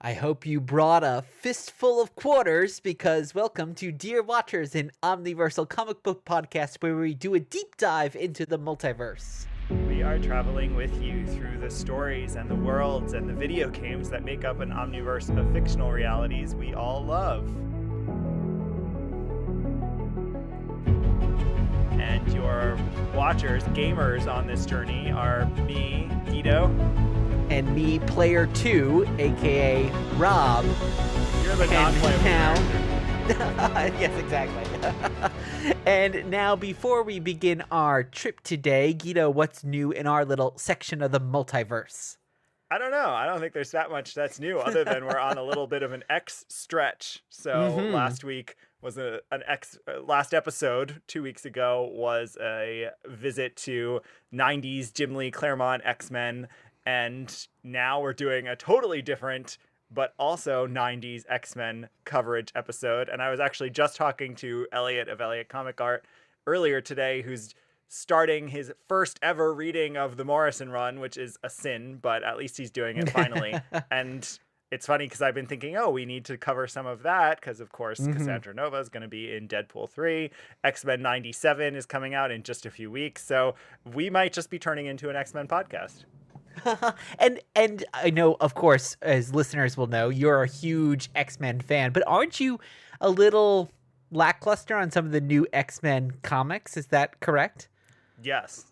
I hope you brought a fistful of quarters because welcome to Dear Watchers, an omniversal comic book podcast where we do a deep dive into the multiverse. We are traveling with you through the stories and the worlds and the video games that make up an omniverse of fictional realities we all love. And your watchers, gamers on this journey are me, Guido. And me, Player 2, aka Rob. You're the non-playable character. Yes, exactly. And now, before we begin our trip today, Guido, what's new in our little section of the multiverse? I don't know. I don't think there's that much that's new, other than we're on a little bit of an X stretch. So last week was last episode 2 weeks ago was a visit to 90s Jim Lee Claremont X-Men. And now we're doing a totally different, but also 90s X-Men coverage episode. And I was actually just talking to Elliot of Elliot Comic Art earlier today, who's starting his first ever reading of the Morrison run, which is a sin, but at least he's doing it finally. And it's funny because I've been thinking, we need to cover some of that because, of course, Cassandra Nova is going to be in Deadpool 3. X-Men 97 is coming out in just a few weeks. So we might just be turning into an X-Men podcast. And I know, of course, as listeners will know, you're a huge X-Men fan, but aren't you a little lackluster on some of the new X-Men comics? Is that correct? Yes,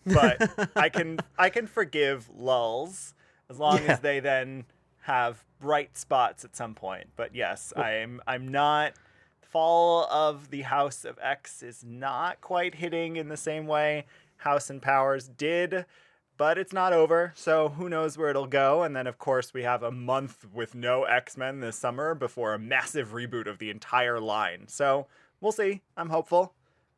but I can forgive lulls as long as they then have bright spots at some point. But yes, I'm not. Fall of the House of X is not quite hitting in the same way House and Powers did. But it's not over, so who knows where it'll go. And then, of course, we have a month with no X-Men this summer before a massive reboot of the entire line. So we'll see. I'm hopeful.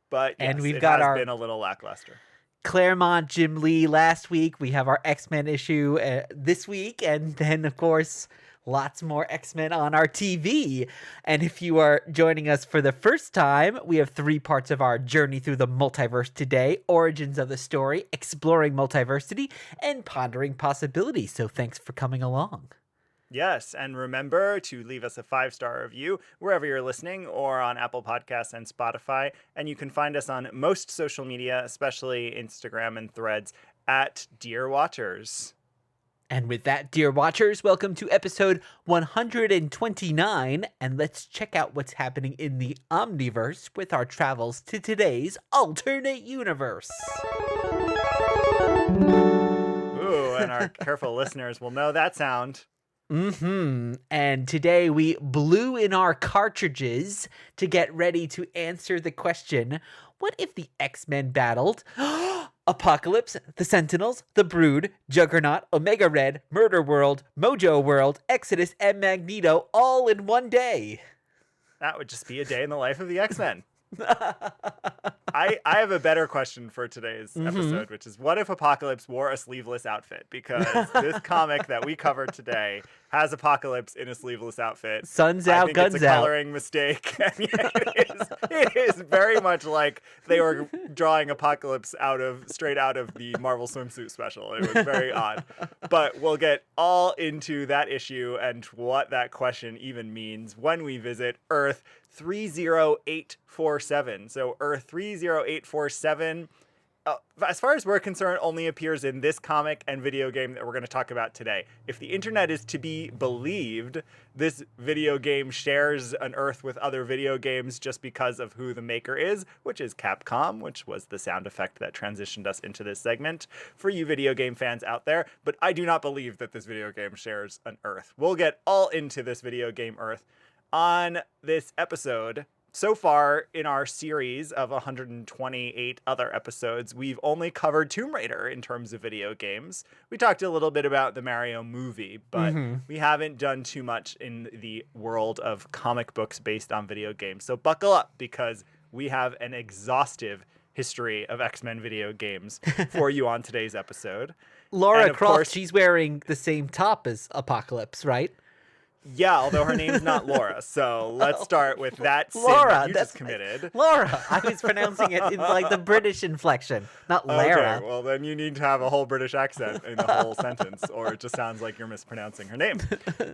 But yes, we've got our been a little lackluster. Claremont, Jim Lee last week. We have our X-Men issue this week. And then, of course, lots more X-Men on our TV. And if you are joining us for the first time, we have 3 parts of our journey through the multiverse today: origins of the story, exploring multiversity, and pondering possibilities. So thanks for coming along. Yes, and remember to leave us a 5-star review wherever you're listening, or on Apple Podcasts and Spotify. And you can find us on most social media, especially Instagram and Threads, at Dear Watchers. And with that, dear watchers, welcome to episode 129, and let's check out what's happening in the Omniverse with our travels to today's alternate universe. Ooh, and our careful listeners will know that sound. And today we blew in our cartridges to get ready to answer the question, what if the X-Men battled Apocalypse, the Sentinels, the Brood, Juggernaut, Omega Red, Murder World, Mojo World, Exodus, and Magneto all in one day? That would just be a day in the life of the X-Men. I have a better question for today's episode, which is, what if Apocalypse wore a sleeveless outfit? Because this comic that we covered today has Apocalypse in a sleeveless outfit. Sun's out, guns out. It's a coloring mistake. It is very much like they were drawing Apocalypse straight out of the Marvel swimsuit special. It was very odd. But we'll get all into that issue and what that question even means when we visit Earth 30847. So Earth 30847, as far as we're concerned, only appears in this comic and video game that we're going to talk about today. If the internet is to be believed, this video game shares an Earth with other video games just because of who the maker is, which is Capcom, which was the sound effect that transitioned us into this segment for you video game fans out there. But I do not believe that this video game shares an Earth. We'll get all into this video game Earth on this episode. So far in our series of 128 other episodes, we've only covered Tomb Raider in terms of video games. We talked a little bit about the Mario movie, but we haven't done too much in the world of comic books based on video games. So buckle up, because we have an exhaustive history of X-Men video games for you on today's episode. Lara Croft, she's wearing the same top as Apocalypse, right? Yeah, although her name's not Laura. So let's start with that sin Laura, that you that's just committed. Laura. I was pronouncing it in like the British inflection, not Lara. Okay, well then you need to have a whole British accent in the whole sentence, or it just sounds like you're mispronouncing her name.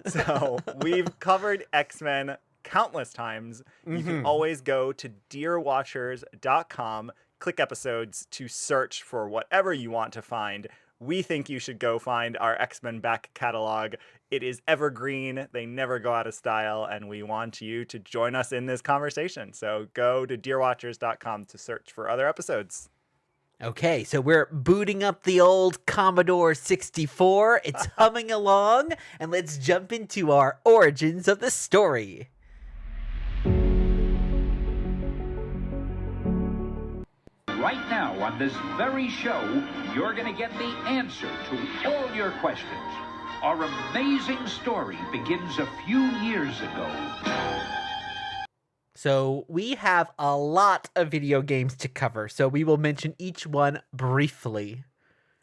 So we've covered X-Men countless times. You can always go to dearwatchers.com, click episodes to search for whatever you want to find. We think you should go find our X-Men back catalog. It is evergreen. They never go out of style, and we want you to join us in this conversation. So go to dearwatchers.com to search for other episodes. Okay, so we're booting up the old Commodore 64. It's humming along, and let's jump into our origins of the story. Right now, on this very show, you're going to get the answer to all your questions. Our amazing story begins a few years ago. So we have a lot of video games to cover, so we will mention each one briefly.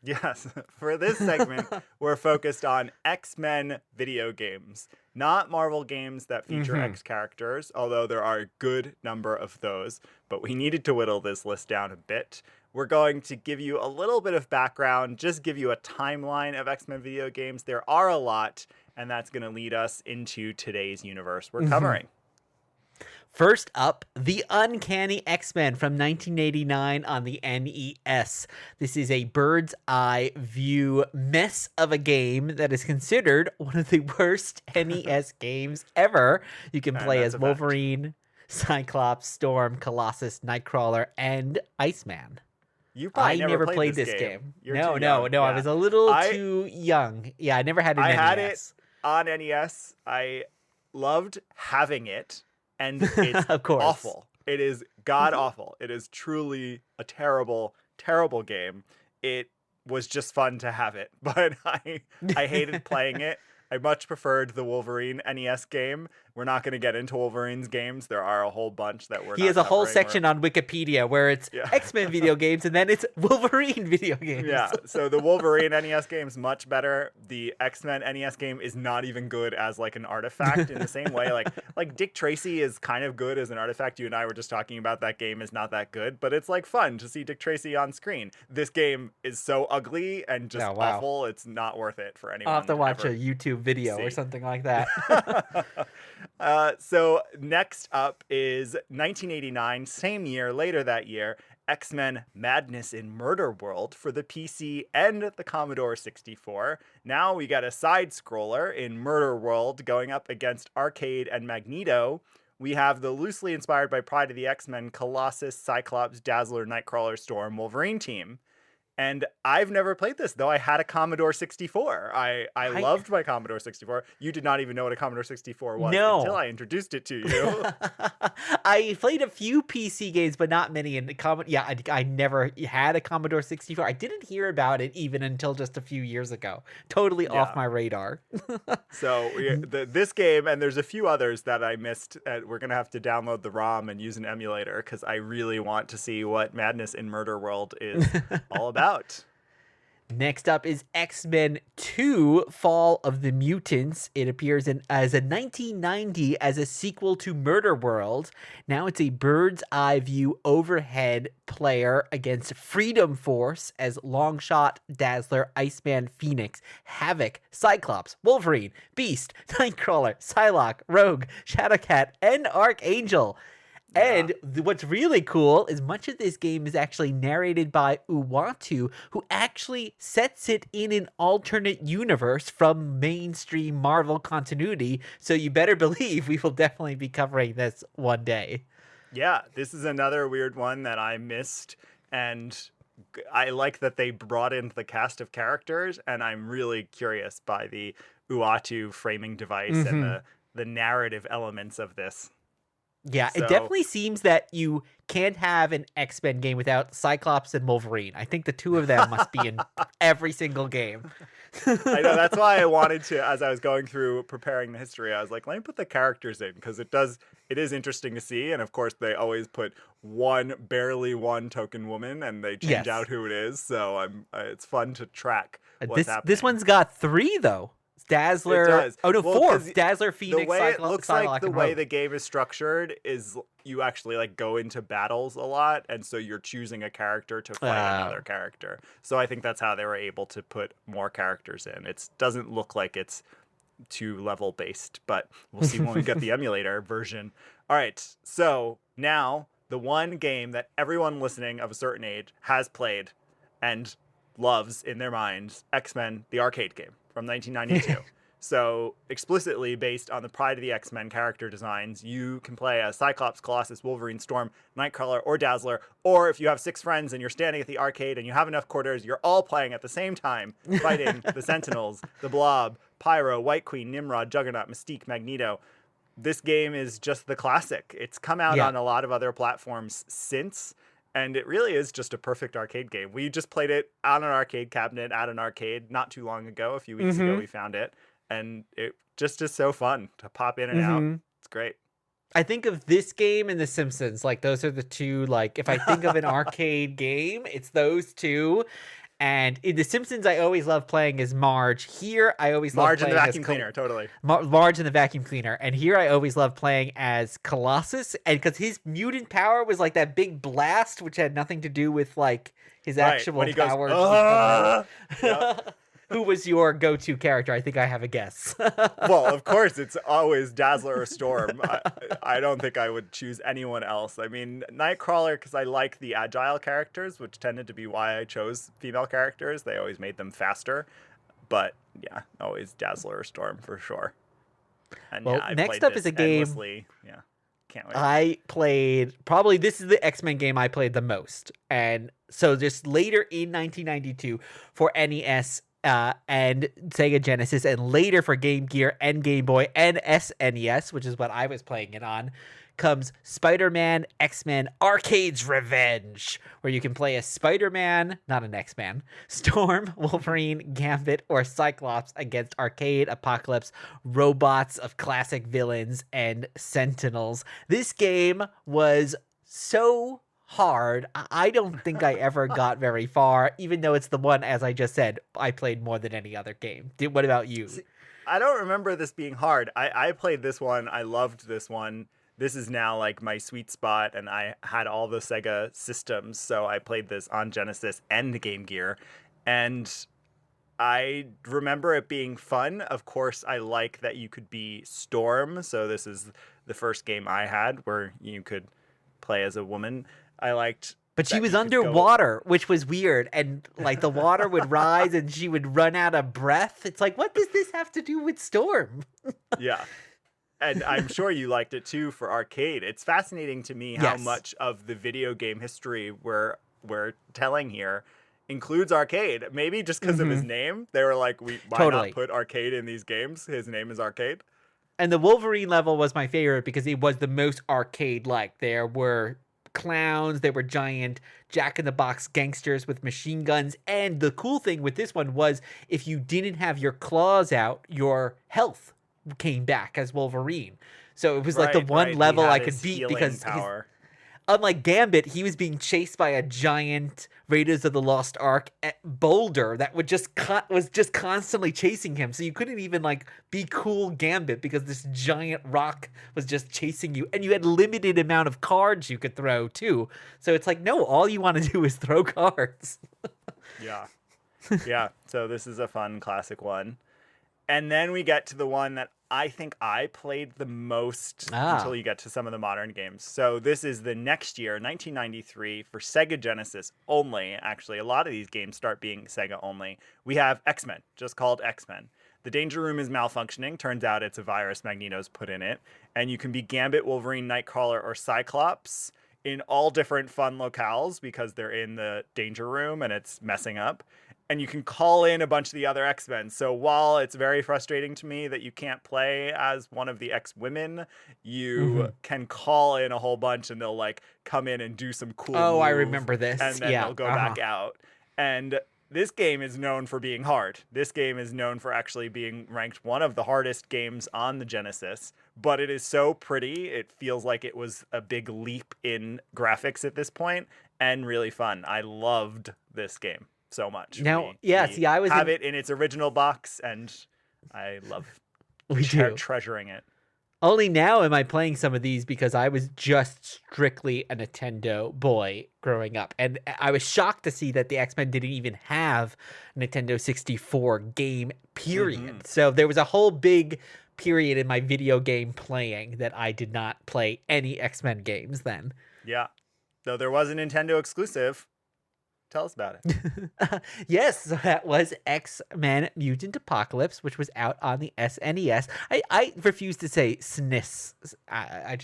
Yes, for this segment, we're focused on X-Men video games, not Marvel games that feature X characters, although there are a good number of those, but we needed to whittle this list down a bit. We're going to give you a little bit of background, just give you a timeline of X-Men video games. There are a lot, and that's going to lead us into today's universe we're covering. First up, The Uncanny X-Men from 1989 on the NES. This is a bird's eye view mess of a game that is considered one of the worst NES games ever. You can play as Wolverine, Cyclops, Storm, Colossus, Nightcrawler, and Iceman. You probably never played this game. You're No, too young. I was a little too young. Yeah, I never had an NES. I had it on NES. I loved having it. And it's Of course. awful. It is god awful. It is truly a terrible, terrible game. It was just fun to have it, but I hated playing it. I much preferred the Wolverine NES game. We're not going to get into Wolverine's games. There are a whole bunch that He has a whole section on Wikipedia where it's X-Men video games and then it's Wolverine video games. Yeah, so the Wolverine NES game is much better. The X-Men NES game is not even good as like an artifact in the same way. Like Dick Tracy is kind of good as an artifact. You and I were just talking about that game is not that good, but it's like fun to see Dick Tracy on screen. This game is so ugly and just awful. It's not worth it for anyone. I'll have to watch a YouTube video or something like that. So next up is 1989, same year, later that year, X-Men Madness in Murder World for the PC and the Commodore 64. Now we got a side scroller in Murder World going up against Arcade and Magneto. We have the loosely inspired by Pride of the X-Men Colossus, Cyclops, Dazzler, Nightcrawler, Storm, Wolverine team. And I've never played this, though I had a Commodore 64. I loved my Commodore 64. You did not even know what a Commodore 64 was until I introduced it to you. I played a few PC games, but not many. And I never had a Commodore 64. I didn't hear about it even until just a few years ago. Totally off my radar. So this game, and there's a few others that I missed. We're going to have to download the ROM and use an emulator because I really want to see what Madness in Murder World is all about. Next up is X-Men 2, Fall of the Mutants. It appears as a 1990 as a sequel to Murder World. Now it's a bird's eye view overhead player against Freedom Force as Longshot, Dazzler, Iceman, Phoenix, Havoc, Cyclops, Wolverine, Beast, Nightcrawler, Psylocke, Rogue, Shadowcat, and Archangel. And what's really cool is much of this game is actually narrated by Uatu, who actually sets it in an alternate universe from mainstream Marvel continuity. So you better believe we will definitely be covering this one day. Yeah, this is another weird one that I missed. And I like that they brought in the cast of characters. And I'm really curious by the Uatu framing device and the narrative elements of this. Yeah, it definitely seems that you can't have an X-Men game without Cyclops and Wolverine. I think the two of them must be in every single game. I know, that's why I wanted to, as I was going through preparing the history, I was like, let me put the characters in, because it is interesting to see. And of course, they always put barely one token woman, and they change out who it is. So it's fun to track what's happening. This one's got 3, though. Dazzler. It does. Oh no, Well, four. 'cause Dazzler, The Phoenix, way it Psylocke, looks like Psylocke, the and way Rogue. the game is structured is you actually like go into battles a lot, and so you're choosing a character to fight another character. So I think that's how they were able to put more characters in. It doesn't look like it's too level based, but we'll see when we get the emulator version. All right, so now the one game that everyone listening of a certain age has played and loves in their minds, X-Men, the arcade game from 1992. So explicitly based on the Pride of the X-Men character designs, you can play as Cyclops, Colossus, Wolverine, Storm, Nightcrawler, or Dazzler. Or if you have 6 friends and you're standing at the arcade and you have enough quarters, you're all playing at the same time, fighting the Sentinels, the Blob, Pyro, White Queen, Nimrod, Juggernaut, Mystique, Magneto. This game is just the classic. It's come out on a lot of other platforms since, and it really is just a perfect arcade game. We just played it on an arcade cabinet at an arcade not too long ago. A few weeks ago, we found it. And it just is so fun to pop in and out. It's great. I think of this game and The Simpsons. Like, those are the two, like, if I think of an arcade game, it's those two. And in The Simpsons, I always love playing as Marge. Here, I always love Marge playing and the as vacuum cleaner, totally. Marge and the vacuum cleaner. And here, I always love playing as Colossus. And because his mutant power was like that big blast, which had nothing to do with, like, his actual when he power. Goes, Who was your go-to character? I think I have a guess. Well, of course, it's always Dazzler or Storm. I don't think I would choose anyone else. I mean, Nightcrawler, because I like the agile characters, which tended to be why I chose female characters. They always made them faster. But yeah, always Dazzler or Storm for sure. And well, I next played up this is a game. endlessly. Yeah, can't wait. I played, probably this is the X-Men game I played the most. And so just later in 1992 for NES, and Sega Genesis, and later for Game Gear and Game Boy and SNES, which is what I was playing it on, comes Spider-Man X-Men Arcade's Revenge, where you can play as Spider-Man, not an X-Man, Storm, Wolverine, Gambit, or Cyclops against Arcade Apocalypse robots of classic villains and Sentinels. This game was so hard. I don't think I ever got very far, even though it's the one, as I just said, I played more than any other game. What about you? I don't remember this being hard. I played this one. I loved this one. This is now like my sweet spot, and I had all the Sega systems, so I played this on Genesis and Game Gear, and I remember it being fun. Of course, I like that you could be Storm, so this is the first game I had where you could play as a woman. I liked, but she was underwater, which was weird, and like the water would rise and she would run out of breath. It's like, what does this have to do with Storm? Yeah. And I'm sure you liked it too for arcade. It's fascinating to me how much of the video game history we're telling here includes arcade. Maybe just because of his name, they were like, why not put arcade in these games? His name is Arcade. And the Wolverine level was my favorite because it was the most arcade-like. There were clowns, there were giant jack-in-the-box gangsters with machine guns, and the cool thing with this one was if you didn't have your claws out, your health came back as Wolverine. So it was like the one level I could beat because unlike Gambit, he was being chased by a giant Raiders of the Lost Ark boulder that was just constantly chasing him. So you couldn't even like be cool Gambit because this giant rock was just chasing you, and you had limited amount of cards you could throw too. So it's like, no, all you want to do is throw cards. Yeah. So this is a fun classic one. And then we get to the one that I think I played the most until you get to some of the modern games. So this is the next year, 1993, for Sega Genesis only. Actually, a lot of these games start being Sega only. We have X-Men, just called X-Men. The Danger Room is malfunctioning. Turns out it's a virus Magneto's put in it. And you can be Gambit, Wolverine, Nightcrawler, or Cyclops in all different fun locales because they're in the Danger Room and it's messing up. And you can call in a bunch of the other X-Men. So while it's very frustrating to me that you can't play as one of the X-Women, you can call in a whole bunch and they'll like come in and do some cool move, I remember this. And then they'll go back out. And this game is known for being hard. This game is known for actually being ranked one of the hardest games on the Genesis. But it is so pretty. It feels like it was a big leap in graphics at this point and really fun. I loved this game so much. Now, see, I was have it in its original box, and I love We do. treasuring it. Only now am I playing some of these because I was just strictly a Nintendo boy growing up. And I was shocked to see that the X-Men didn't even have Nintendo 64 game, period. So there was a whole big period in my video game playing that I did not play any X-Men games then. Yeah. Though there was a Nintendo exclusive. Tell us about it. Yes, so that was X-Men Mutant Apocalypse, which was out on the SNES. I refuse to say SNES. I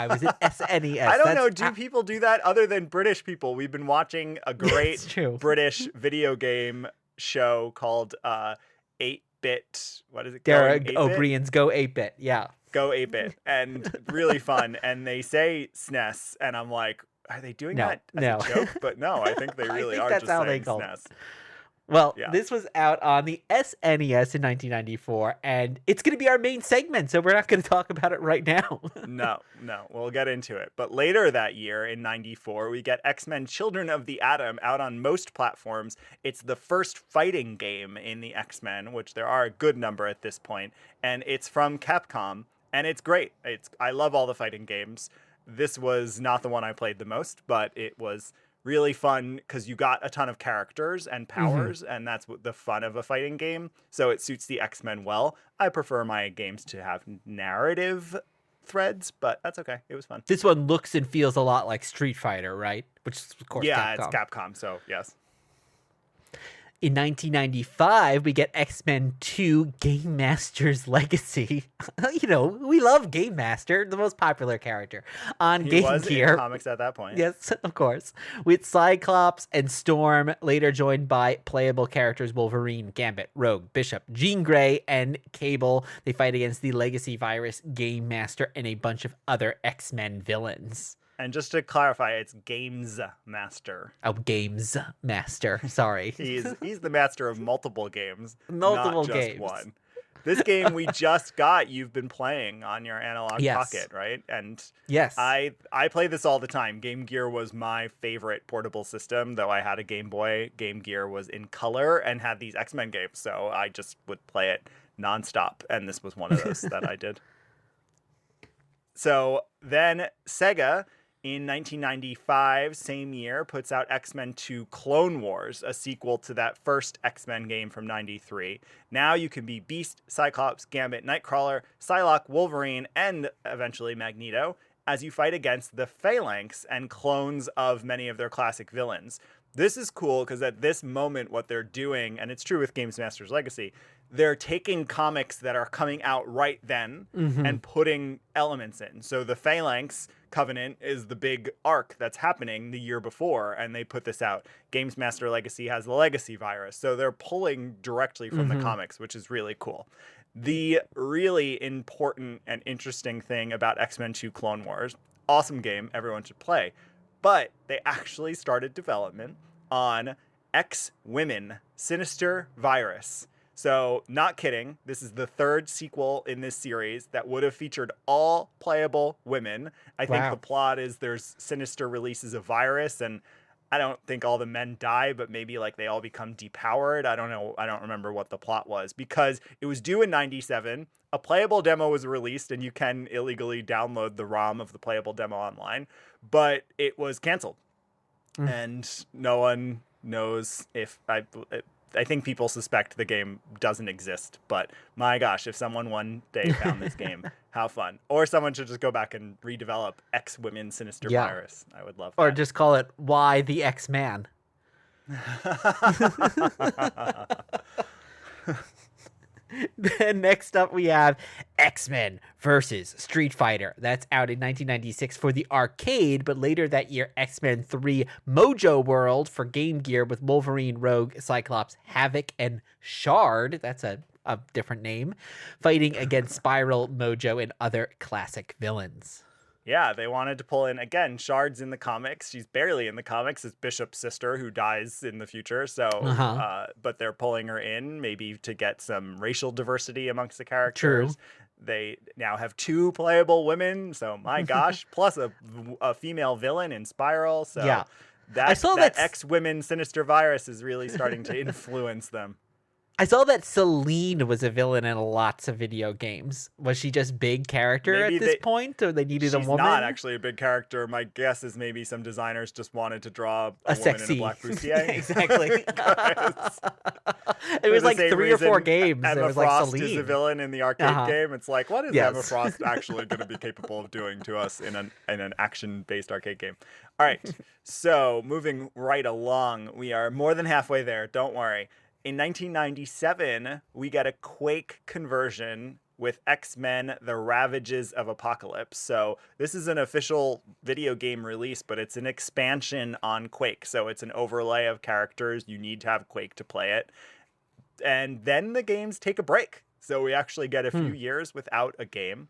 was at SNES. I don't know. Do people do that other than British people? We've been watching a great British video game show called 8-Bit. What is it? Derek O'Brien's Go 8-Bit. Yeah. Go 8-Bit. And really fun. And they say SNES. And I'm like, are they doing that as a joke? But no, I think they really are just saying SNES. Well, this was out on the SNES in 1994, and it's going to be our main segment, so we're not going to talk about it right now. No, we'll get into it. But later that year, in 94, we get X-Men Children of the Atom out on most platforms. It's the first fighting game in the X-Men, which there are a good number at this point, and it's from Capcom, and it's great. I love all the fighting games. This was not the one I played the most, but it was really fun because you got a ton of characters and powers, and that's what the fun of a fighting game. So it suits the X-Men well. I prefer my games to have narrative threads, but that's okay. It was fun. This one looks and feels a lot like Street Fighter, right? Which is, of course, Capcom. It's Capcom, so yes. In 1995, we get X-Men 2 Game Master's Legacy. You know, we love Game Master, the most popular character on Game Gear. He was in comics at that point. Yes, of course. With Cyclops and Storm, later joined by playable characters Wolverine, Gambit, Rogue, Bishop, Jean Grey, and Cable. They fight against the Legacy Virus, Game Master, and a bunch of other X-Men villains. And just to clarify, it's Games Master. Oh, Games Master. Sorry. He's the master of multiple games. Multiple not just games. One. This game we just got, you've been playing on your analog pocket, right? And yes, I play this all the time. Game Gear was my favorite portable system, though I had a Game Boy. Game Gear was in color and had these X-Men games, so I just would play it nonstop. And this was one of those that I did. So then Sega, in 1995, same year, puts out X-Men 2 Clone Wars, a sequel to that first X-Men game from 93. Now you can be Beast, Cyclops, Gambit, Nightcrawler, Psylocke, Wolverine, and eventually Magneto as you fight against the Phalanx and clones of many of their classic villains. This is cool because at this moment what they're doing, and it's true with Games Master's Legacy, they're taking comics that are coming out right then and putting elements in. So the Phalanx Covenant is the big arc that's happening the year before, and they put this out. Games Master Legacy has the Legacy Virus. So they're pulling directly from the comics, which is really cool. The really important and interesting thing about X-Men 2 Clone Wars, awesome game, everyone should play, but they actually started development on X-Women Sinister Virus. So, not kidding, this is the third sequel in this series that would have featured all playable women. I think the plot is there's Sinister releases a virus, and I don't think all the men die, but maybe like they all become depowered. I don't know. I don't remember what the plot was because it was due in 97. A playable demo was released, and you can illegally download the ROM of the playable demo online, but it was canceled. And no one knows if I think people suspect the game doesn't exist, but my gosh, if someone one day found this game, how fun. Or someone should just go back and redevelop X-Women Sinister Virus. I would love that. Or just call it Why the X-Man. Then next up we have X-Men versus Street Fighter. That's out in 1996 for the arcade, but later that year X-Men 3 Mojo World for Game Gear with Wolverine, Rogue, Cyclops, Havoc, and Shard. That's a different name. Fighting against Spiral, Mojo, and other classic villains. Yeah, they wanted to pull in, again, Shard's in the comics. She's barely in the comics. It's Bishop's sister who dies in the future. So, but they're pulling her in maybe to get some racial diversity amongst the characters. True. They now have 2 playable women. So, my gosh, plus a female villain in Spiral. So, that X-Women Sinister Virus is really starting to influence them. I saw that Selene was a villain in lots of video games. Was she just big character Maybe at this point, or they needed a She's woman? not actually a big character. My guess is maybe some designers just wanted to draw a woman sexy. in a black bustier. Exactly. 'Cause It was for the like same 3 or 4 reason games. There Emma was like Frost is a Selene. villain in the arcade game. It's like, what is Emma Yes. Frost actually going to be capable of doing to us in an action-based arcade game? All right, so moving right along, we are more than halfway there. Don't worry. In 1997, we get a Quake conversion with X-Men: The Ravages of Apocalypse. So this is an official video game release, but it's an expansion on Quake. So it's an overlay of characters. You need to have Quake to play it. And then the games take a break. So we actually get a few years without a game.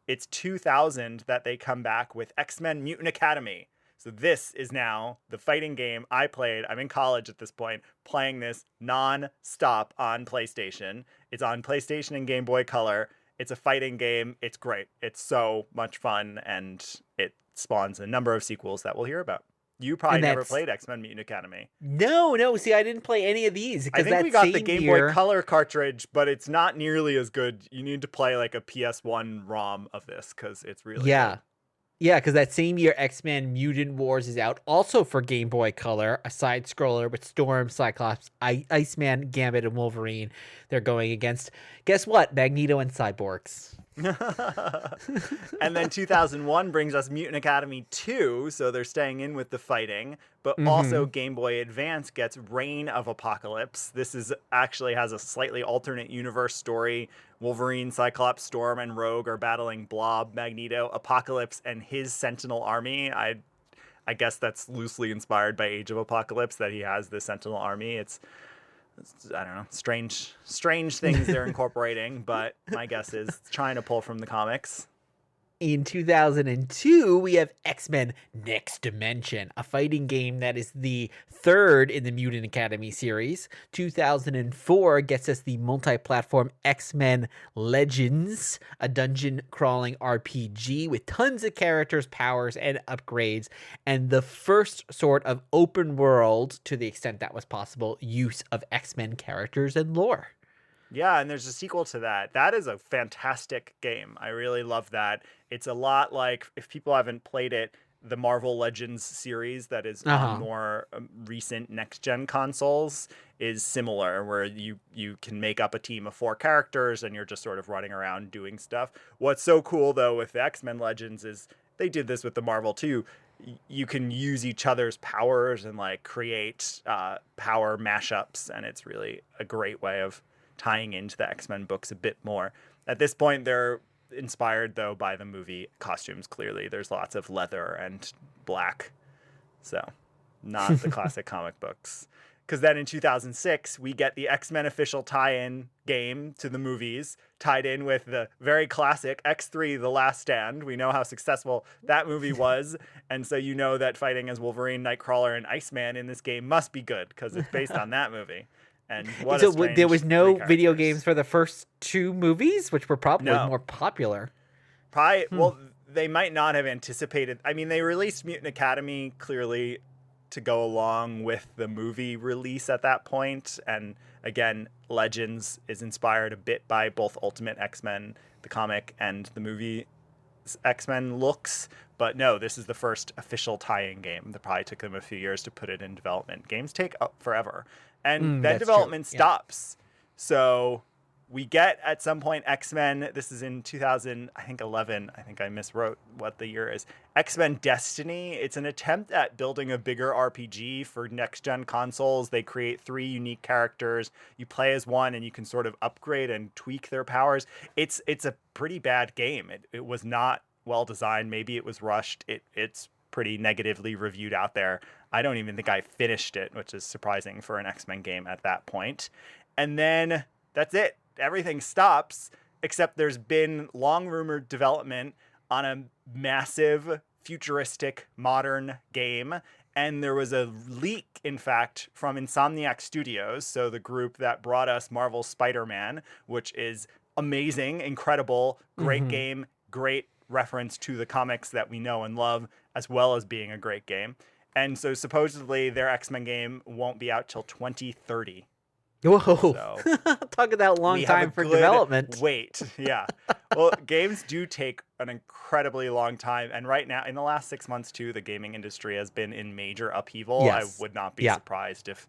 It's 2000 that they come back with X-Men Mutant Academy. So this is now the fighting game I played. I'm in college at this point, playing this non-stop on PlayStation. It's on PlayStation and Game Boy Color. It's a fighting game. It's great. It's so much fun, and it spawns a number of sequels that we'll hear about. You probably never played X-Men Mutant Academy. No. See, I didn't play any of these. I think we got the Game Boy Color cartridge, but it's not nearly as good. You need to play like a PS1 ROM of this because it's really good. Yeah, because that same year, X-Men Mutant Wars is out, also for Game Boy Color, a side-scroller with Storm, Cyclops, Iceman, Gambit, and Wolverine. They're going against, guess what, Magneto and Cyborgs. And then 2001 brings us Mutant Academy 2, so they're staying in with the fighting, but also Game Boy Advance gets Reign of Apocalypse. This is actually has a slightly alternate universe story. Wolverine, Cyclops, Storm, and Rogue are battling Blob, Magneto, Apocalypse, and his Sentinel army. I guess that's loosely inspired by Age of Apocalypse, that he has the Sentinel army. It's I don't know, strange things they're incorporating, but my guess is trying to pull from the comics. In 2002, we have X-Men Next Dimension, a fighting game that is the third in the Mutant Academy series. 2004 gets us the multi-platform X-Men Legends, a dungeon-crawling RPG with tons of characters, powers, and upgrades, and the first sort of open world, to the extent that was possible, use of X-Men characters and lore. Yeah, and there's a sequel to that. That is a fantastic game. I really love that. It's a lot like, if people haven't played it, the Marvel Legends series that is on more recent next-gen consoles is similar, where you can make up a team of 4 characters and you're just sort of running around doing stuff. What's so cool, though, with the X-Men Legends is they did this with the Marvel, too. You can use each other's powers and like create power mashups, and it's really a great way of tying into the X-Men books a bit more. At this point, they're inspired, though, by the movie costumes, clearly. There's lots of leather and black. So, not the classic comic books. Because then in 2006, we get the X-Men official tie-in game to the movies, tied in with the very classic X3 The Last Stand. We know how successful that movie was. And so you know that fighting as Wolverine, Nightcrawler, and Iceman in this game must be good, because it's based on that movie. And what so there was no video games for the first 2 movies, which were probably more popular. Probably, well, they might not have anticipated. I mean, they released Mutant Academy clearly to go along with the movie release at that point. And again, Legends is inspired a bit by both Ultimate X-Men, the comic, and the movie X-Men looks. But no, this is the first official tie-in game. It probably took them a few years to put it in development. Games take up forever. And then development stops. So we get at some point X-Men. This is in 2011. I think I miswrote what the year is. X-Men Destiny. It's an attempt at building a bigger RPG for next-gen consoles. They create 3 unique characters. You play as one, and you can sort of upgrade and tweak their powers. It's a pretty bad game. It was not well designed. Maybe it was rushed. It's pretty negatively reviewed out there. I don't even think I finished it, which is surprising for an X-Men game at that point. And then that's it. Everything stops, except there's been long rumored development on a massive, futuristic, modern game. And there was a leak, in fact, from Insomniac Studios, so the group that brought us Marvel's Spider-Man, which is amazing, incredible, great game, great reference to the comics that we know and love, as well as being a great game. And so supposedly their X-Men game won't be out till 2030. Whoa, So talk about long we have time a for good development. wait. Yeah. Well, games do take an incredibly long time. And right now, in the last 6 months, too, the gaming industry has been in major upheaval. I Yes. would not be Yeah. surprised if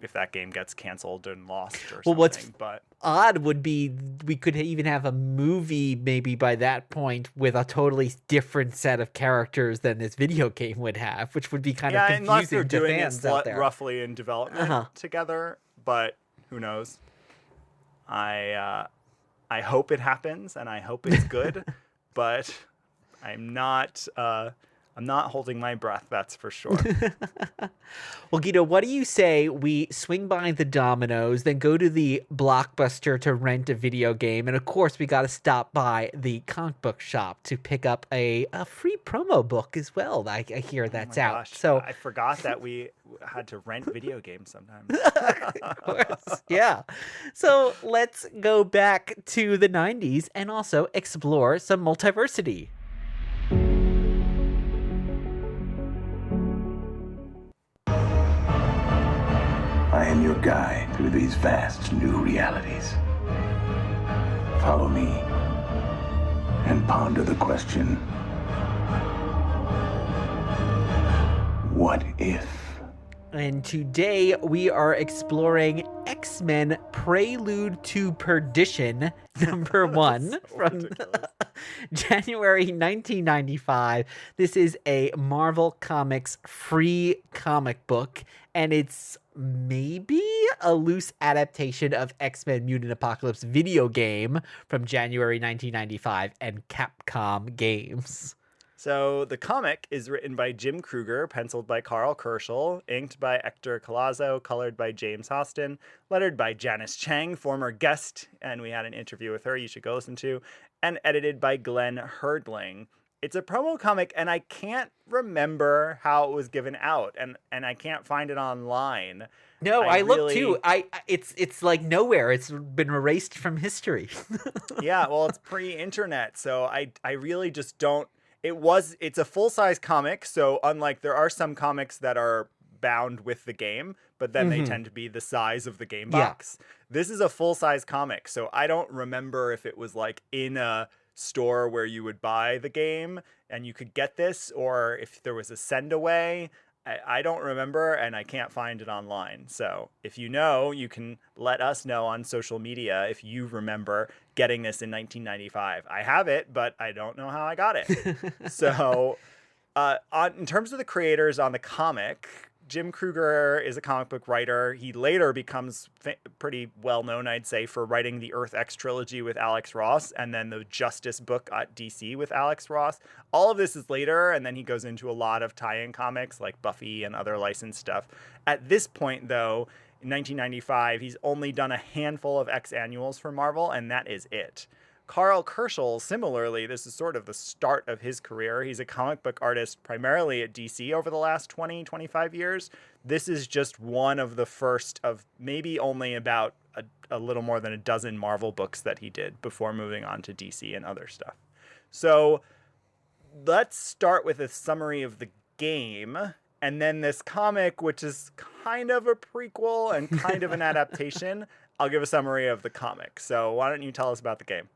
if that game gets canceled and lost or Well, what's something. But odd would be we could even have a movie maybe by that point with a totally different set of characters than this video game would have, which would be kind of yeah, unless they're confusing to doing it fans out there. roughly in development Uh-huh. together. But who knows? I hope it happens and I hope it's good, but I'm not holding my breath, that's for sure. Well, Guido, what do you say we swing by the Domino's, then go to the Blockbuster to rent a video game, and of course we got to stop by the comic book shop to pick up a free promo book as well. I hear that's out. Gosh, So I forgot that we had to rent video games sometimes. of course, yeah. So let's go back to the 90s and also explore some multiversity. I am your guide through these vast new realities. Follow me and ponder the question, what if? And today we are exploring X-Men Prelude to Perdition, number 1 So from ridiculous. January 1995. This is a Marvel Comics free comic book, and it's maybe a loose adaptation of X-Men Mutant Apocalypse video game from January 1995 and Capcom Games. So the comic is written by Jim Krueger, penciled by Karl Kerschl, inked by Hector Collazo, colored by James Hostin, lettered by Janice Chang, former guest, and we had an interview with her you should go listen to, and edited by Glenn Herdling. It's a promo comic, and I can't remember how it was given out, and I can't find it online. No, I looked really- too. It's like nowhere. It's been erased from history. Yeah, well, it's pre-internet, so I really just don't. It's a full-size comic, so unlike there are some comics that are bound with the game, but then they tend to be the size of the game box. This is a full-size comic, so I don't remember if it was like in a store where you would buy the game and you could get this, or if there was a send away. I don't remember, and I can't find it online. So if you know, you can let us know on social media if you remember getting this in 1995. I have it, but I don't know how I got it. So in terms of the creators on the comic, Jim Krueger is a comic book writer. He later becomes pretty well known, I'd say, for writing the Earth X trilogy with Alex Ross and then the Justice book at DC with Alex Ross. All of this is later, and then he goes into a lot of tie-in comics like Buffy and other licensed stuff. At this point, though, in 1995, he's only done a handful of X annuals for Marvel, and that is it. Karl Kerschl, similarly, this is sort of the start of his career. He's a comic book artist primarily at DC over the last 20, 25 years. This is just one of the first of maybe only about a little more than a dozen Marvel books that he did before moving on to DC and other stuff. So let's start with a summary of the game, and then this comic, which is kind of a prequel and kind of an adaptation. I'll give a summary of the comic. So why don't you tell us about the game?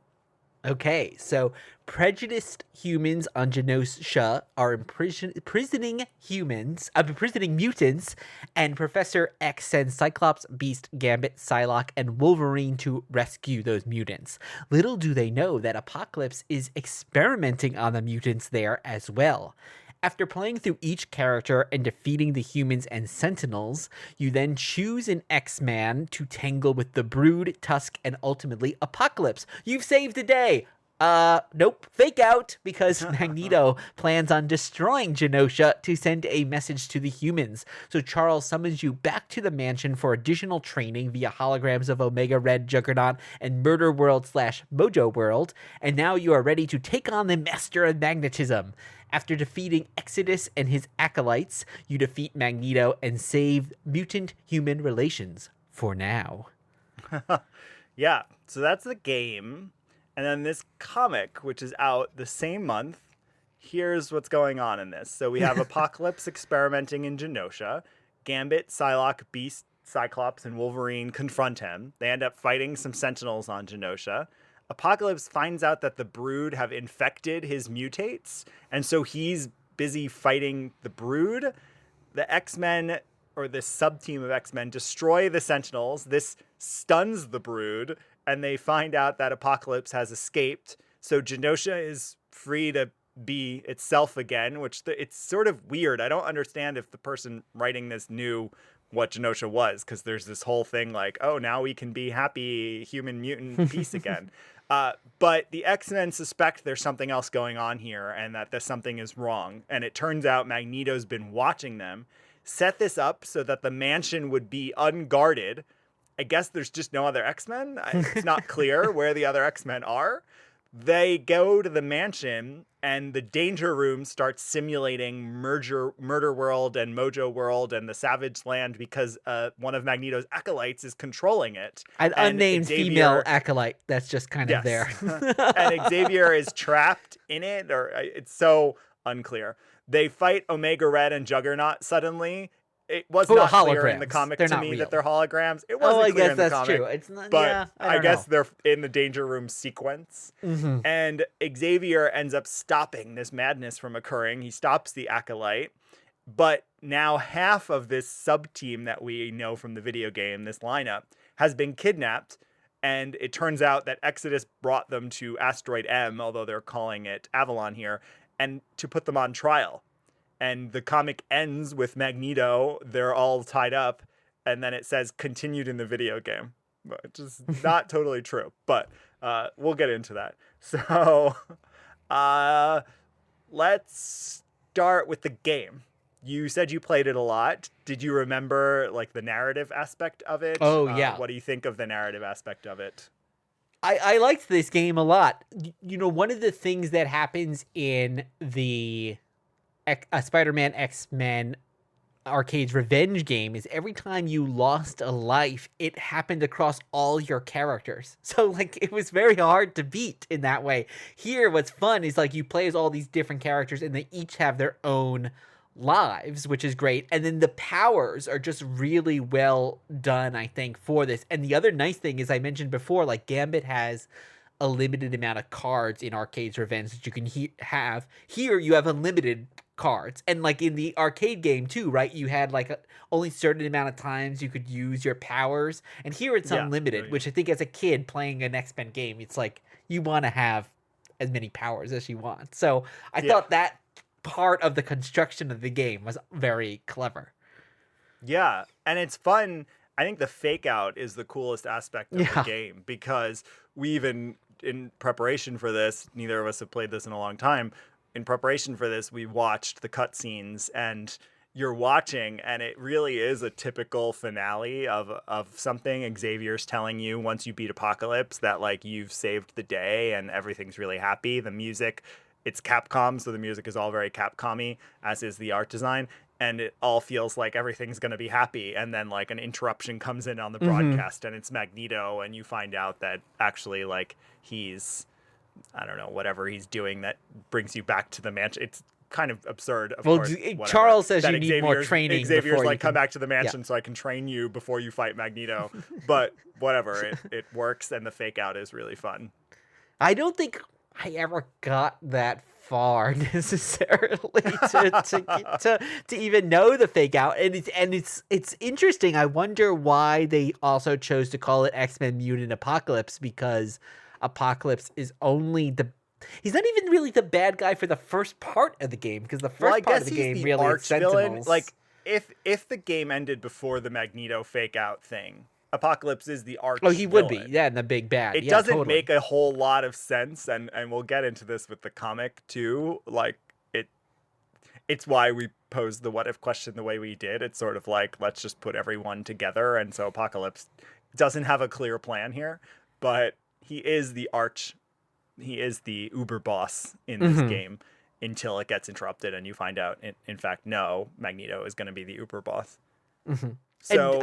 Okay, so prejudiced humans on Genosha are imprisoning mutants, and Professor X sends Cyclops, Beast, Gambit, Psylocke, and Wolverine to rescue those mutants. Little do they know that Apocalypse is experimenting on the mutants there as well. After playing through each character and defeating the humans and Sentinels, you then choose an X-Man to tangle with the Brood, Tusk, and ultimately Apocalypse. You've saved the day! Nope, fake out, because Magneto plans on destroying Genosha to send a message to the humans. So Charles summons you back to the mansion for additional training via holograms of Omega Red, Juggernaut, and Murder World / Mojo World, and now you are ready to take on the Master of Magnetism. After defeating Exodus and his acolytes, you defeat Magneto and save mutant-human relations for now. Yeah, so that's the game. And then this comic, which is out the same month, here's what's going on in this. So we have Apocalypse experimenting in Genosha, Gambit, Psylocke, Beast, Cyclops and Wolverine confront him. They end up fighting some Sentinels on Genosha. Apocalypse finds out that the Brood have infected his mutates, and so he's busy fighting the Brood. The X-Men, or this sub-team of X-Men, destroy the Sentinels. This stuns the Brood, and they find out that Apocalypse has escaped. So Genosha is free to be itself again, which it's sort of weird. I don't understand if the person writing this knew what Genosha was, because there's this whole thing like, oh, now we can be happy human mutant peace again. But the X-Men suspect there's something else going on here and that this something is wrong. And it turns out Magneto's been watching them, set this up so that the mansion would be unguarded. I guess there's just no other X-Men. It's not clear where the other X-Men are. They go to the mansion, and the Danger Room starts simulating Murder World and Mojo World and the Savage Land because one of Magneto's acolytes is controlling it. An unnamed female acolyte that's just kind of there. And Xavier is trapped in it, or it's so unclear. They fight Omega Red and Juggernaut suddenly. It was not clear in the comic to me that they're holograms. It wasn't clear in the comic. True. It's not, but yeah, I guess they're in the Danger Room sequence. Mm-hmm. And Xavier ends up stopping this madness from occurring. He stops the acolyte. But now half of this sub-team that we know from the video game, this lineup, has been kidnapped. And it turns out that Exodus brought them to Asteroid M, although they're calling it Avalon here, and to put them on trial. And the comic ends with Magneto. They're all tied up. And then it says continued in the video game, which is not totally true. But we'll get into that. So let's start with the game. You said you played it a lot. Did you remember like the narrative aspect of it? Oh, yeah. What do you think of the narrative aspect of it? I liked this game a lot. You know, one of the things that happens in the Spider-Man X-Men Arcade's Revenge game is every time you lost a life, it happened across all your characters. So like it was very hard to beat in that way. Here, what's fun is like you play as all these different characters and they each have their own lives, which is great. And then the powers are just really well done, I think, for this. And the other nice thing is I mentioned before, like Gambit has a limited amount of cards in Arcade's Revenge that you can have. Here you have unlimited cards, and like in the arcade game too, right, you had like only certain amount of times you could use your powers, and here it's unlimited, which I think as a kid playing an X-Men game, it's like you want to have as many powers as you want. So I thought that part of the construction of the game was very clever. Yeah, and it's fun. I think the fake out is the coolest aspect of the game, because we even, in preparation for this, neither of us have played this in a long time. In preparation for this, we watched the cutscenes, and you're watching, and it really is a typical finale of something. Xavier's telling you once you beat Apocalypse that like you've saved the day and everything's really happy. The music, it's Capcom, so the music is all very Capcom-y, as is the art design. And it all feels like everything's going to be happy. And then like an interruption comes in on the broadcast and it's Magneto. And you find out that actually like he's, I don't know, whatever he's doing that brings you back to the mansion. It's kind of absurd. Of course, Charles says that you need more training. Xavier's like, come back to the mansion so I can train you before you fight Magneto. But whatever, it works. And the fake out is really fun. I don't think I ever got that far necessarily to even know the fake out, and it's interesting. I wonder why they also chose to call it X-Men Mutant Apocalypse, because Apocalypse is only he's not even really the bad guy for the first part of the game, because the first part of the game really is Sentinels. Like if the game ended before the Magneto fake out thing, Apocalypse is the arch he would be, villain. and the big bad. It doesn't make a whole lot of sense, and we'll get into this with the comic too. Like it's why we posed the what if question the way we did. It's sort of like, let's just put everyone together, and so Apocalypse doesn't have a clear plan here, but he is the uber boss in this game until it gets interrupted and you find out in fact no, Magneto is going to be the uber boss. So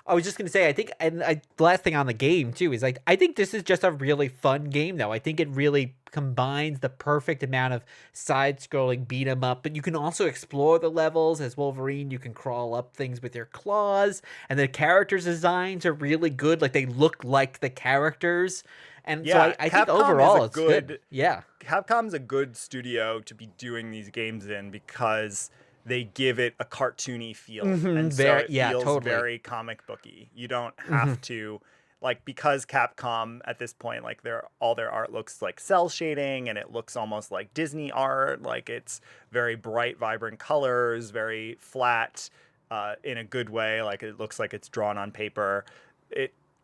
I was just gonna say, I think, and the last thing on the game too is like, I think this is just a really fun game, though. I think it really combines the perfect amount of side-scrolling beat 'em up, but you can also explore the levels as Wolverine. You can crawl up things with your claws, and the characters' designs are really good. Like they look like the characters, and so I think overall it's good. Yeah, Capcom's a good studio to be doing these games in because they give it a cartoony feel, and so it feels very comic booky. You don't have to, like, because Capcom at this point, like, all their art looks like cell shading, and it looks almost like Disney art. Like, it's very bright, vibrant colors, very flat, in a good way. Like, it looks like it's drawn on paper.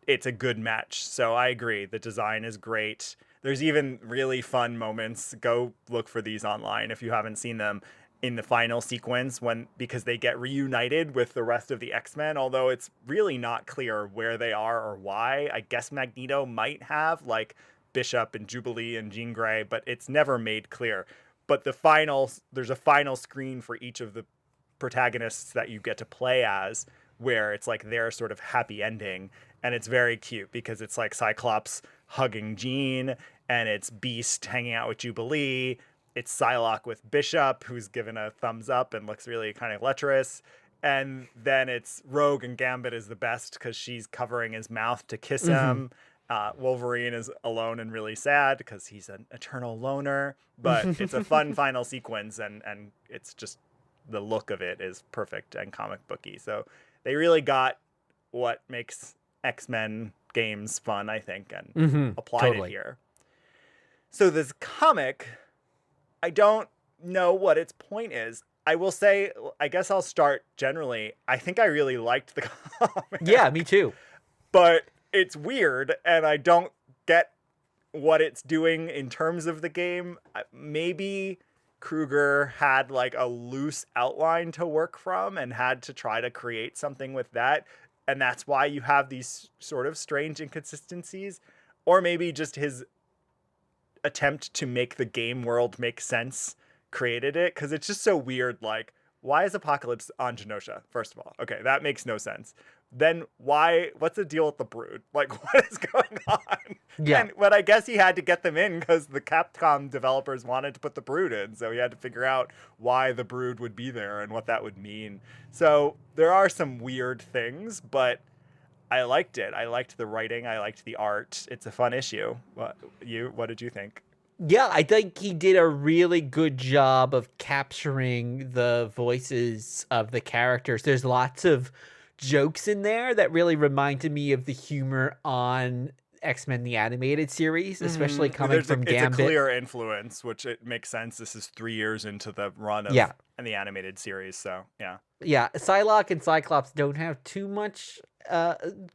It's a good match. So I agree. The design is great. There's even really fun moments. Go look for these online if you haven't seen them. In the final sequence, because they get reunited with the rest of the X-Men, although it's really not clear where they are or why. I guess Magneto might have, like, Bishop and Jubilee and Jean Grey, but it's never made clear. But there's a final screen for each of the protagonists that you get to play as, where it's like their sort of happy ending, and it's very cute because it's like Cyclops hugging Jean, and it's Beast hanging out with Jubilee. It's Psylocke with Bishop, who's given a thumbs up and looks really kind of lecherous. And then it's Rogue and Gambit is the best because she's covering his mouth to kiss him. Wolverine is alone and really sad because he's an eternal loner. But it's a fun final sequence, and it's just, the look of it is perfect and comic booky. So they really got what makes X-Men games fun, I think, and applied it here. So this comic, I don't know what its point is. I will say, I guess I'll start generally. I think I really liked the comic. Yeah, me too. But it's weird, and I don't get what it's doing in terms of the game. Maybe Krueger had like a loose outline to work from and had to try to create something with that. And that's why you have these sort of strange inconsistencies. Or maybe just his attempt to make the game world make sense created it, because it's just so weird. Like, why is Apocalypse on Genosha? First of all, okay, that makes no sense. Then what's the deal with the Brood? Like, what is going on? But I guess he had to get them in because the Capcom developers wanted to put the Brood in, so he had to figure out why the Brood would be there and what that would mean. So there are some weird things, but I liked it. I liked the writing. I liked the art. It's a fun issue. What did you think? Yeah, I think he did a really good job of capturing the voices of the characters. There's lots of jokes in there that really reminded me of the humor on X-Men the Animated Series, especially coming from Gambit. It's a clear influence, which it makes sense. This is 3 years into the run of and the animated series, so yeah. Yeah, Psylocke and Cyclops don't have too much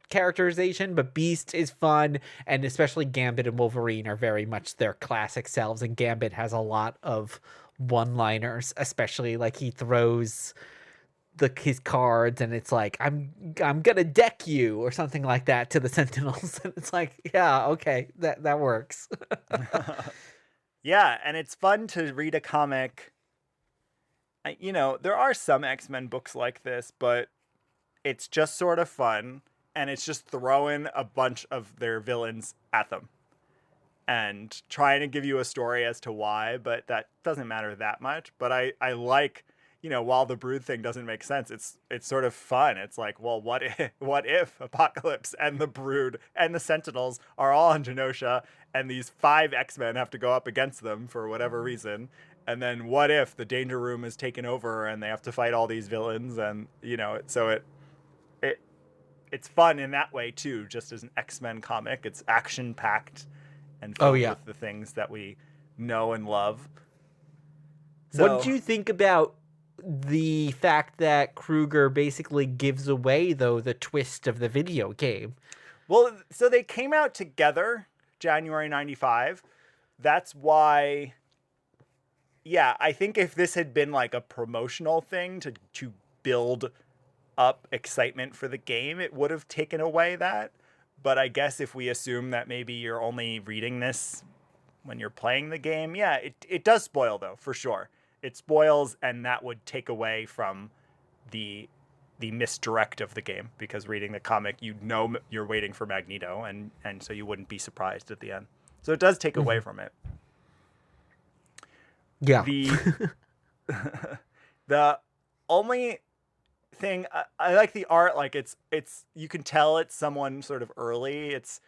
characterization, but Beast is fun, and especially Gambit and Wolverine are very much their classic selves, and Gambit has a lot of one-liners, especially like he throws his cards and it's like, I'm gonna deck you or something like that to the Sentinels, and it's like, yeah, okay, that works. Yeah, and it's fun to read a comic. There are some X-Men books like this, but it's just sort of fun, and it's just throwing a bunch of their villains at them and trying to give you a story as to why, but that doesn't matter that much. But I like, while the Brood thing doesn't make sense, it's sort of fun. It's like, well, what if Apocalypse and the Brood and the Sentinels are all on Genosha, and these 5 X-Men have to go up against them for whatever reason? And then what if the Danger Room is taken over and they have to fight all these villains? And, so it's fun in that way too, just as an X-Men comic. It's action-packed and filled with the things that we know and love. So, what did you think about the fact that Krueger basically gives away, though, the twist of the video game? Well, so they came out together January 95. That's why, I think if this had been like a promotional thing to build up excitement for the game, it would have taken away that. But I guess if we assume that maybe you're only reading this when you're playing the game, it does spoil, though, for sure. It spoils, and that would take away from the the misdirect of the game, because reading the comic, you're waiting for Magneto, and so you wouldn't be surprised at the end. So it does take away from it. Yeah. The only thing I like the art, like it's you can tell it's someone sort of early. It's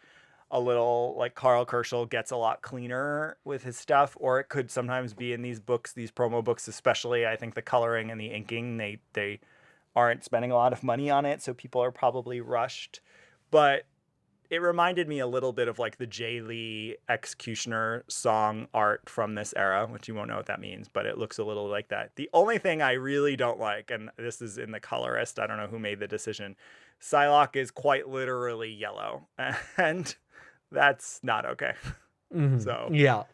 a little like Karl Kerschl gets a lot cleaner with his stuff, or it could sometimes be in these books, these promo books especially. I think the coloring and the inking, they aren't spending a lot of money on it, so people are probably rushed. But it reminded me a little bit of like the Jay Lee Executioner song art from this era, which you won't know what that means, but it looks a little like that. The only thing I really don't like, and this is in the colorist, I don't know who made the decision, Psylocke is quite literally yellow, and that's not okay. So yeah,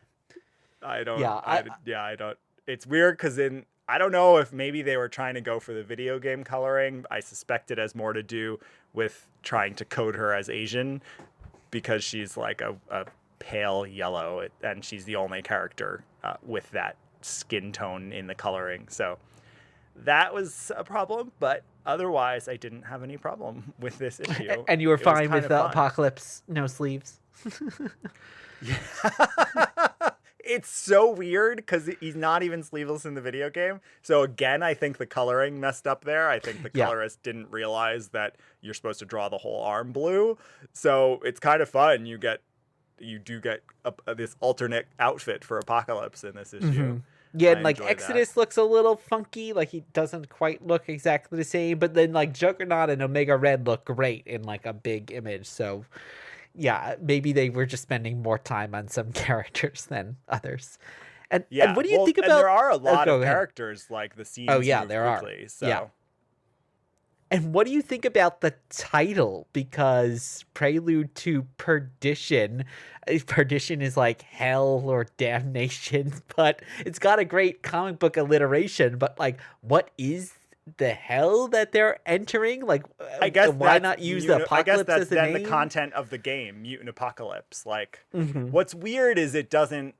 I don't. Yeah, I don't. It's weird because I don't know if maybe they were trying to go for the video game coloring. I suspect it has more to do with trying to code her as Asian, because she's like a pale yellow, and she's the only character with that skin tone in the coloring. So that was a problem, but otherwise I didn't have any problem with this issue. And you were fine with the Apocalypse no sleeves. Yeah. It's so weird because he's not even sleeveless in the video game. So again, I think the coloring messed up there. I think the colorist didn't realize that you're supposed to draw the whole arm blue. So it's kind of fun. You do get this alternate outfit for Apocalypse in this issue. Yeah, and like Exodus looks a little funky. Like he doesn't quite look exactly the same. But then like Juggernaut and Omega Red look great in like a big image. So yeah, maybe they were just spending more time on some characters than others. And what do you think about? And there are a lot of characters like the scenes. Oh yeah, there quickly, are. So. Yeah. And what do you think about the title? Because Prelude to Perdition, Perdition is like hell or damnation, but it's got a great comic book alliteration. But like, what is the hell that they're entering? Like, I guess why not use the Apocalypse I guess that's as the then name? the content of the game, Mutant Apocalypse. Like, what's weird is it doesn't.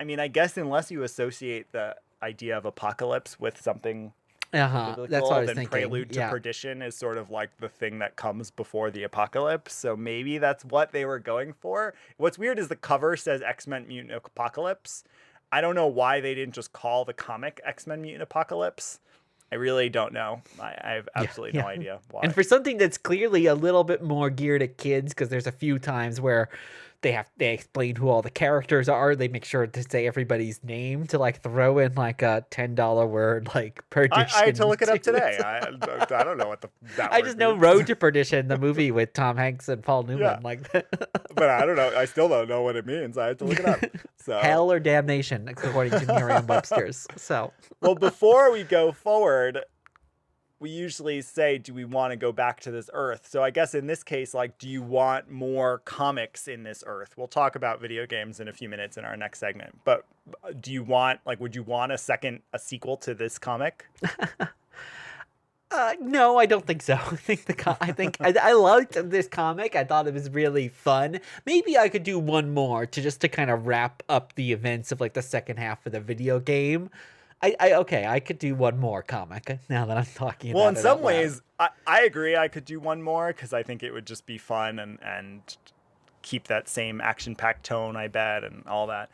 I mean, I guess unless you associate the idea of apocalypse with something. That's what I was thinking. Prelude to Perdition is sort of like the thing that comes before the apocalypse. So maybe that's what they were going for. What's weird is the cover says X-Men Mutant Apocalypse. I don't know why they didn't just call the comic X-Men Mutant Apocalypse. I really don't know. I have absolutely no idea why. And for something that's clearly a little bit more geared at kids, because there's a few times where they explain who all the characters are. They make sure to say everybody's name to like throw in like a $10 word like Perdition. I had to look it up today. I don't know what that I just know Road to Perdition, the movie with Tom Hanks and Paul Newman, like that. But I don't know. I still don't know what it means. I had to look it up. So hell or damnation, according to Merriam-Webster's. So well, before we go forward, we usually say, do we want to go back to this Earth? So I guess in this case, like, do you want more comics in this Earth? We'll talk about video games in a few minutes in our next segment. But do you want, like, would you want a sequel to this comic? No, I don't think so. I think I liked this comic. I thought it was really fun. Maybe I could do one more to kind of wrap up the events of like the second half of the video game. I could do one more comic now that I'm talking about it. Well, in some ways, I agree. I could do one more because I think it would just be fun and keep that same action-packed tone, I bet, and all that.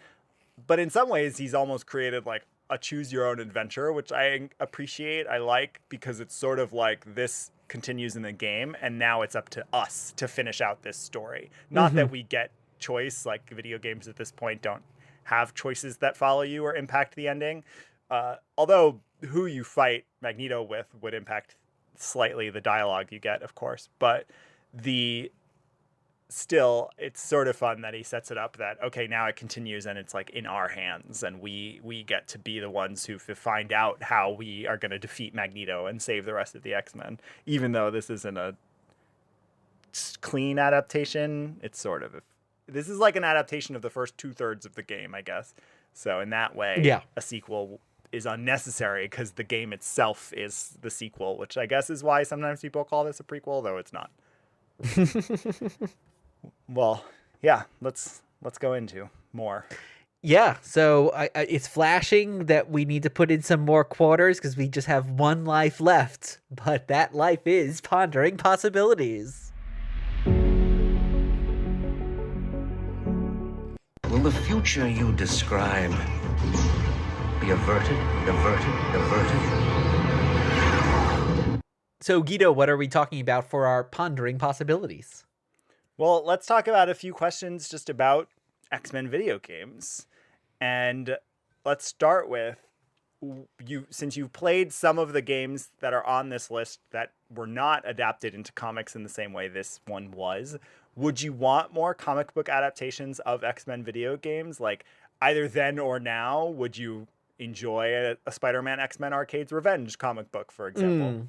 But in some ways, he's almost created like a choose-your-own adventure, which I appreciate. I like because it's sort of like this continues in the game, and now it's up to us to finish out this story. Not that we get choice, like video games at this point don't have choices that follow you or impact the ending. Although who you fight Magneto with would impact slightly the dialogue you get, of course. But still, it's sort of fun that he sets it up that, okay, now it continues and it's like in our hands and we get to be the ones who find out how we are going to defeat Magneto and save the rest of the X-Men. Even though this isn't a clean adaptation, it's sort of. This is like an adaptation of the first 2/3 of the game, I guess. So in that way, a sequel is unnecessary because the game itself is the sequel, which I guess is why sometimes people call this a prequel, though it's not. Well, yeah, let's go into more. Yeah, so it's flashing that we need to put in some more quarters because we just have one life left. But that life is pondering possibilities. Will the future you describe be averted, averted? So, Guido, what are we talking about for our pondering possibilities? Well, let's talk about a few questions just about X-Men video games. And let's start with since you've played some of the games that are on this list that were not adapted into comics in the same way this one was, would you want more comic book adaptations of X-Men video games? Like either then or now, would you enjoy a Spider-Man X-Men Arcade's Revenge comic book, for example?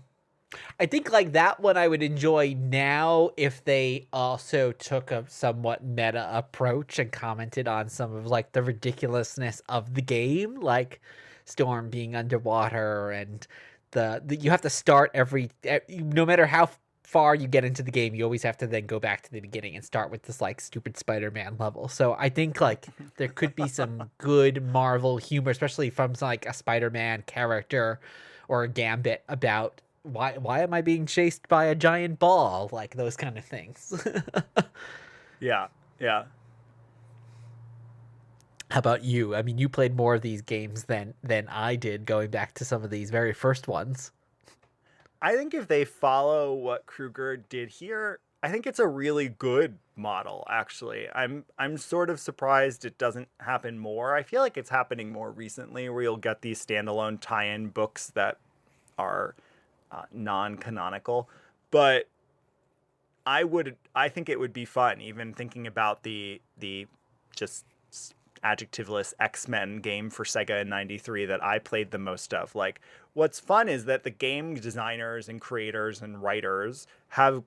I think like that one I would enjoy now if they also took a somewhat meta approach and commented on some of like the ridiculousness of the game, like Storm being underwater and the you have to start no matter how far you get into the game, you always have to then go back to the beginning and start with this like stupid Spider-Man level. So I think like there could be some good Marvel humor, especially from like a Spider-Man character or a Gambit about why am I being chased by a giant ball? Like those kind of things. Yeah. How about you? I mean, you played more of these games than I did, going back to some of these very first ones. I think if they follow what Krueger did here, I think it's a really good model, actually. I'm sort of surprised it doesn't happen more. I feel like it's happening more recently where you'll get these standalone tie-in books that are non-canonical, but I think it would be fun, even thinking about the just adjectiveless X-Men game for Sega in '93 that I played the most of. Like, what's fun is that the game designers and creators and writers have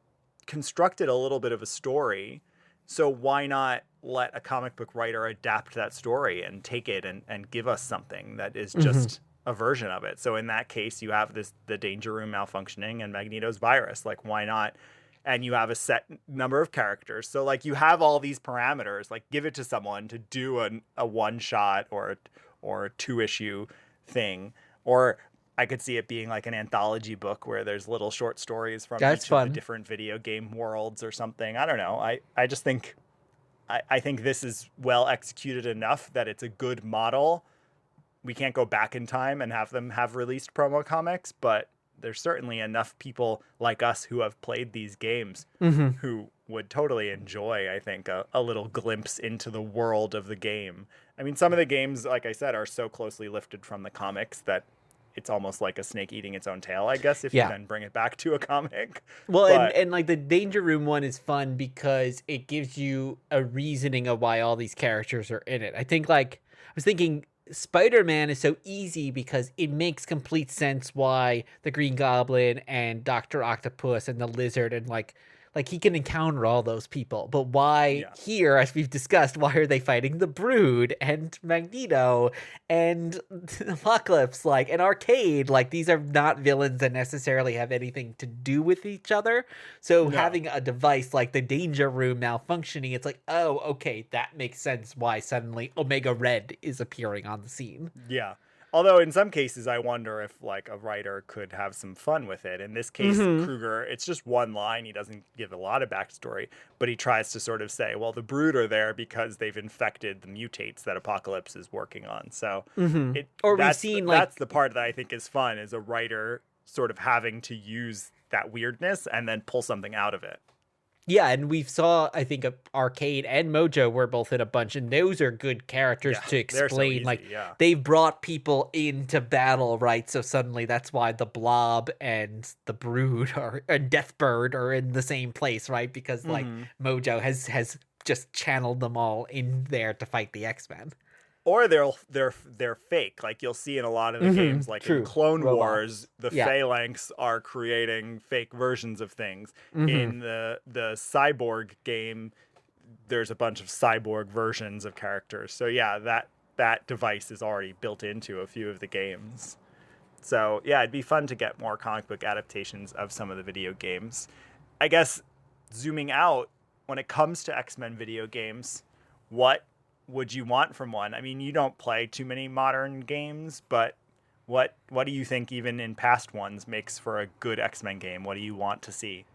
constructed a little bit of a story, so why not let a comic book writer adapt that story and take it and give us something that is just a version of it. So in that case, you have the Danger Room malfunctioning and Magneto's virus. Like, why not? And you have a set number of characters. So like you have all these parameters. Like, give it to someone to do a one shot or a 2-issue thing. Or I could see it being like an anthology book where there's little short stories from each of the different video game worlds or something. I don't know. I just think I think this is well executed enough that it's a good model. We can't go back in time and have them have released promo comics, but there's certainly enough people like us who have played these games who would totally enjoy, I think, a little glimpse into the world of the game. I mean, some of the games, like I said, are so closely lifted from the comics that it's almost like a snake eating its own tail, I guess, if you then bring it back to a comic. Well, and like the Danger Room one is fun because it gives you a reasoning of why all these characters are in it. I think I was thinking Spider-Man is so easy because it makes complete sense why the Green Goblin and Dr. Octopus and the Lizard and like he can encounter all those people. But why here, as we've discussed, why are they fighting the Brood and Magneto and Apocalypse, and Arcade? Like, these are not villains that necessarily have anything to do with each other. So having a device like the Danger Room malfunctioning, it's like, oh, okay, that makes sense why suddenly Omega Red is appearing on the scene. Yeah. Although in some cases, I wonder if a writer could have some fun with it. In this case, Krueger, it's just one line. He doesn't give a lot of backstory, but he tries to sort of say, well, the Brood are there because they've infected the mutates that Apocalypse is working on. So that's the part that I think is fun, is a writer sort of having to use that weirdness and then pull something out of it. Yeah, and we saw, I think, Arcade and Mojo were both in a bunch, and those are good characters to explain. So easy, they've brought people into battle, right? So suddenly that's why the Blob and the Brood and Deathbird are in the same place, right? Because Mojo has just channeled them all in there to fight the X-Men. Or they're fake. Like you'll see in a lot of the games, like in Clone Wars, the Phalanx are creating fake versions of things. In the Cyborg game, there's a bunch of cyborg versions of characters. So yeah, that device is already built into a few of the games. So yeah, it'd be fun to get more comic book adaptations of some of the video games. I guess zooming out, when it comes to X-Men video games, what would you want from one? I mean, you don't play too many modern games, but what do you think even in past ones makes for a good X-Men game? What do you want to see?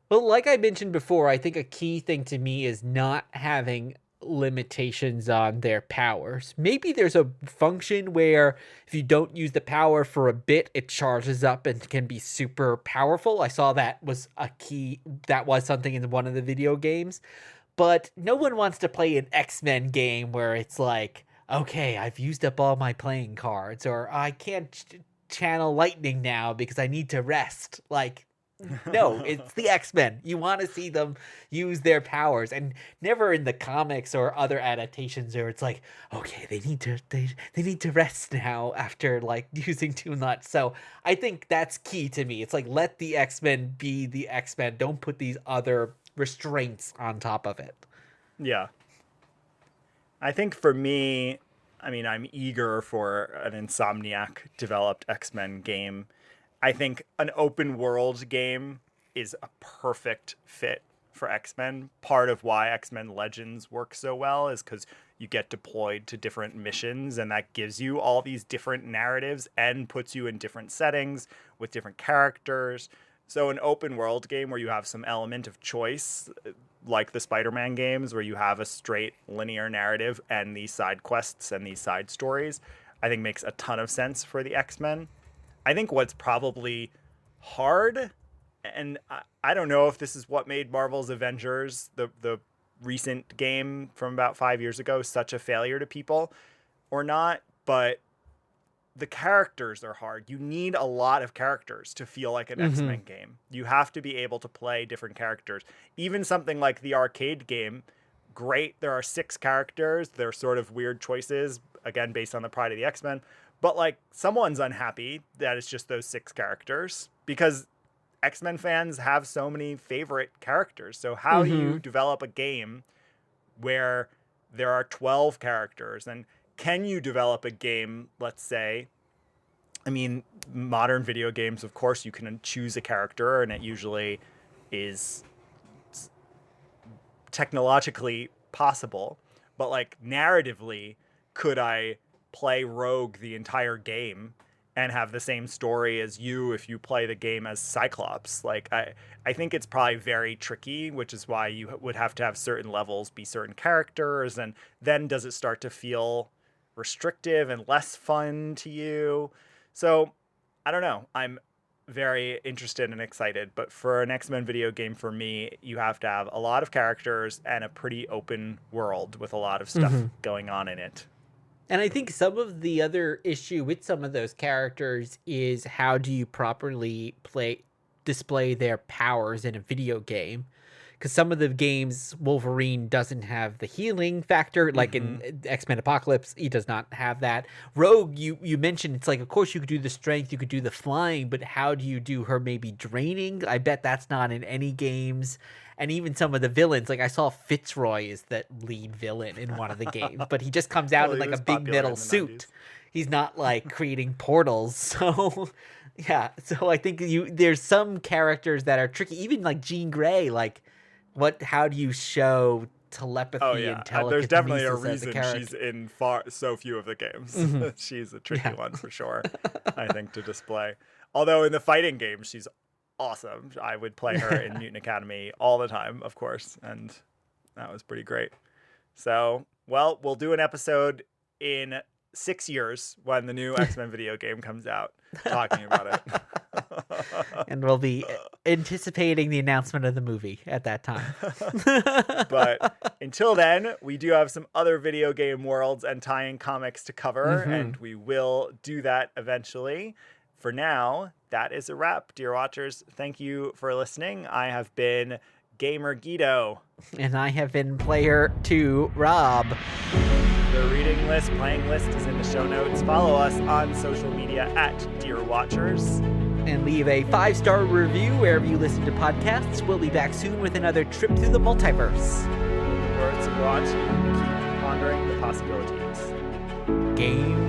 Well, like I mentioned before, I think a key thing to me is not having limitations on their powers. Maybe there's a function where if you don't use the power for a bit, it charges up and can be super powerful. I saw that was something in one of the video games. But no one wants to play an X-Men game where it's like, okay, I've used up all my playing cards, or I can't channel lightning now because I need to rest. Like, no, it's the X-Men. You want to see them use their powers, and never in the comics or other adaptations where it's like, okay, they need to rest now after like using too much. So I think that's key to me. It's like, let the X-Men be the X-Men. Don't put these other restraints on top of it. Yeah. I think for me, I mean, I'm eager for an Insomniac developed X-Men game. I think an open world game is a perfect fit for X-Men. Part of why X-Men Legends works so well is because you get deployed to different missions, and that gives you all these different narratives and puts you in different settings with different characters. So an open world game where you have some element of choice, like the Spider-Man games where you have a straight linear narrative and these side quests and these side stories, I think makes a ton of sense for the X-Men. I think what's probably hard, and I don't know if this is what made Marvel's Avengers, the recent game from about 5 years ago, such a failure to people or not, but the characters are hard. You need a lot of characters to feel like an X-Men game. You have to be able to play different characters. Even something like the arcade game, great. There are 6 characters. They're sort of weird choices, again, based on the Pride of the X-Men. But like, someone's unhappy that it's just those 6 characters because X-Men fans have so many favorite characters. So how do you develop a game where there are 12 characters? And can you develop a game, let's say, I mean, modern video games, of course, you can choose a character and it usually is technologically possible. But like, narratively, could I play Rogue the entire game and have the same story as you if you play the game as Cyclops? Like, I think it's probably very tricky, which is why you would have to have certain levels be certain characters. And then does it start to feel restrictive and less fun to you? So I don't know. I'm very interested and excited, but for an X-Men video game, for me, you have to have a lot of characters and a pretty open world with a lot of stuff going on in it. And I think some of the other issue with some of those characters is how do you properly display their powers in a video game? Because some of the games, Wolverine doesn't have the healing factor, like in X-Men Apocalypse, he does not have that. Rogue, you mentioned, it's like, of course you could do the strength, you could do the flying, but how do you do her maybe draining? I bet that's not in any games. And even some of the villains, like I saw Fitzroy is the lead villain in one of the games, but he just comes out in like a big metal suit. 90s. He's not like creating portals. So yeah, so I think there's some characters that are tricky, even like Jean Grey, like how do you show telepathy and telekinesis? There's definitely a reason she's in so few of the games. She's a tricky one for sure, I think, to display. Although in the fighting games, she's awesome. I would play her in Mutant Academy all the time, of course, and that was pretty great. So, well, we'll do an episode in 6 years when the new X-Men video game comes out, talking about it. And we'll be anticipating the announcement of the movie at that time. But until then, we do have some other video game worlds and tie-in comics to cover, and we will do that eventually. For now, that is a wrap, dear watchers. Thank you for listening. I have been Gamer Guido. And I have been Player 2 Rob. The reading list, playing list is in the show notes. Follow us on social media at Dear Watchers. And leave a 5-star review wherever you listen to podcasts. We'll be back soon with another trip through the multiverse. Words of watch, keep pondering the possibilities. Game